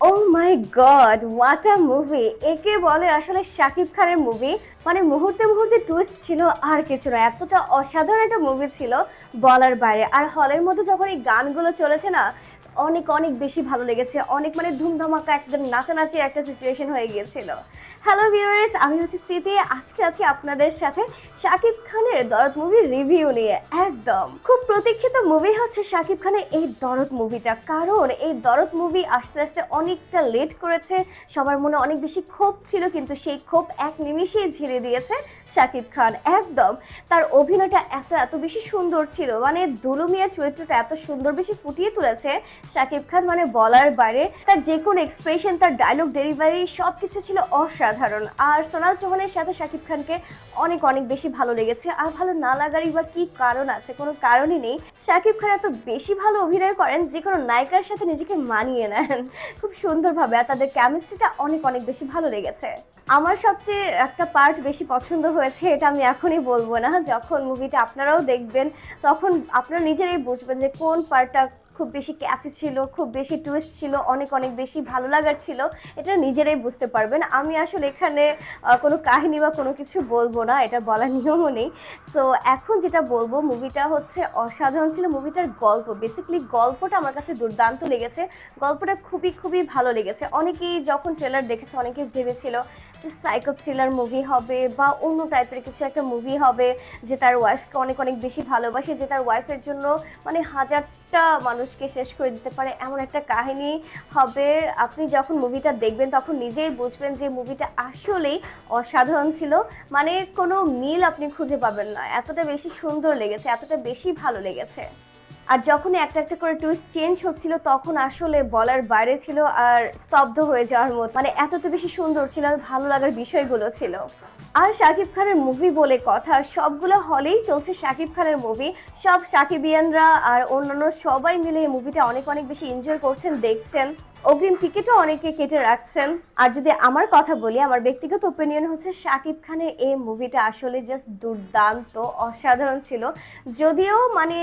O my god, what a movie! একে বলে আসলে শাকিব খানের মুভি। মানে মুহূর্তে মুহূর্তে টুইস্ট ছিল আর কিছু না। এতটা অসাধারণ একটা মুভি ছিল বলার বাইরে। আর হলের মধ্যে যখন এই গানগুলো চলেছে না, অনেক অনেক বেশি ভালো লেগেছে। অনেক মানে ধুমধামাকা একদম নাচানাচির একটা সিচুয়েশন হয়ে গিয়েছিল। হ্যালো ভিউয়ার্স, আমি হচ্ছি স্মৃতি। আজকে আছি আপনাদের সাথে শাকিব খানের 'দরদ' মুভির রিভিউ নিয়ে। একদম খুব প্রতীক্ষিত মুভি হচ্ছে শাকিব খানের এই 'দরদ' মুভিটা। কারণ এই 'দরদ' মুভি আসতে আসতে অনেকটা লেট করেছে। সবার মনে অনেক বেশি ক্ষোভ ছিল, কিন্তু সেই ক্ষোভ এক নিমিষেই ঝেড়ে দিয়েছে শাকিব খান। একদম তার অভিনয়টা এত বেশি সুন্দর ছিল, মানে দুলু মিয়ার চরিত্রটা এত সুন্দর বেশি ফুটিয়ে তুলেছে শাকিব খান, মানে বলার বাইরে। তার যে কোনো এক্সপ্রেশন, তার ডায়লগ ডেলিভারি সবকিছু ছিল অসাধারণ। আর সোনাল চৌহানের সাথে শাকিব খানকে অনেক অনেক বেশি ভালো লেগেছে। আর ভালো না লাগারই বা কি কারণ আছে? কোনো কারণই নেই। শাকিব খান এত বেশি ভালো অভিনয় করেন, যে কোনো নায়িকার সাথে নিজেকে মানিয়ে নেন খুব সুন্দরভাবে। আর তাদের কেমিস্ট্রিটা অনেক অনেক বেশি ভালো লেগেছে। আমার সবচেয়ে একটা পার্ট বেশি পছন্দ হয়েছে, এটা আমি এখনই বলবো না, যখন মুভিটা আপনারাও দেখবেন তখন আপনারা নিজেরাই বুঝবেন যে কোন পার্টটা খুব বেশি ক্যাচি ছিল, খুব বেশি টুইস্ট ছিল, অনেক অনেক বেশি ভালো লাগার ছিল। এটা নিজেরাই বুঝতে পারবেন। আমি আসলে এখানে কোনো কাহিনী বা কোনো কিছু বলবো না, এটা বলার নিয়মও নেই। সো এখন যেটা বলবো, মুভিটা হচ্ছে অসাধারণ ছিল। মুভিটার গল্প, বেসিক্যালি গল্পটা আমার কাছে দুর্দান্ত লেগেছে। গল্পটা খুবই খুবই ভালো লেগেছে। অনেকেই যখন ট্রেলার দেখেছে অনেকেই ভেবেছিল যে সাইকো থ্রিলার মুভি হবে বা অন্য টাইপের কিছু একটা মুভি হবে, যে তার ওয়াইফকে অনেক অনেক বেশি ভালোবাসে, যে তার ওয়াইফের জন্য মানে হাজারটা মানুষকে শেষ করে দিতে পারে, এমন একটা কাহিনী হবে। আপনি যখন মুভিটা দেখবেন তখন নিজেই বুঝবেন যে মুভিটা আসলেই অসাধারণ ছিল। মানে কোনো মিল আপনি খুঁজে পাবেন না, এতটা বেশি সুন্দর লেগেছে, এতটা বেশি ভালো লেগেছে। আর যখনই একটা একটা করে টুইস্ট চেঞ্জ হচ্ছিল তখন আসলে বলার বাইরে ছিল, আর স্তব্ধ হয়ে যাওয়ার মতো। মানে এত বেশি সুন্দর ছিল আর ভালো লাগার বিষয়গুলো ছিল। আর শাকিব খানের মুভি বলে কথা, সবগুলো হলেই চলছে শাকিব খানের মুভি। সব শাকিবিয়ানরা আর অন্যান্য সবাই মিলে এই মুভিটা অনেক অনেক বেশি এনজয় করছেন, দেখছেন। অগ্রিম টিকিটও অনেকে কেটে রাখছেন। আর যদি আমার কথা বলি, আমার ব্যক্তিগত ওপিনিয়ন হচ্ছে শাকিব খানের এই মুভিটা আসলে জাস্ট দুর্দান্ত, অসাধারণ ছিল। যদিও মানে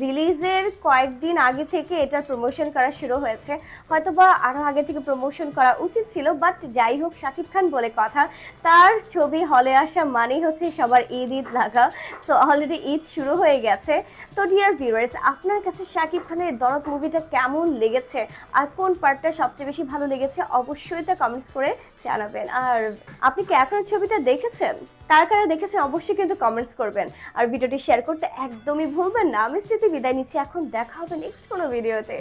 রিলিজের কয়েকদিন আগে থেকে এটার প্রমোশন করা শুরু হয়েছে, হয়তোবা আরও আগে থেকে প্রমোশন করা উচিত ছিল, বাট যাই হোক, শাকিব খান বলে কথা, তার ছবি হলে আসা মানেই হচ্ছে সবার ঈদ ঈদ লাগা। সো অলরেডি ঈদ শুরু হয়ে গেছে। তো ডিয়ার ভিউয়ার্স, আপনার কাছে শাকিব খানের 'দরদ' মুভিটা কেমন লেগেছে আর কোন পার্টটা সবচেয়ে বেশি ভালো লেগেছে অবশ্যই তা কমেন্টস করে জানাবেন। আর আপনি কি এখনো ছবিটা দেখেছেন? কারা কারা দেখেছেন অবশ্যই কিন্তু কমেন্টস করবেন। আর ভিডিওটি শেয়ার করতে একদমই ভুলবেন না। আমি স্মৃতি বিদায় নিচ্ছি, এখন দেখা হবে নেক্সট কোনো ভিডিওতে।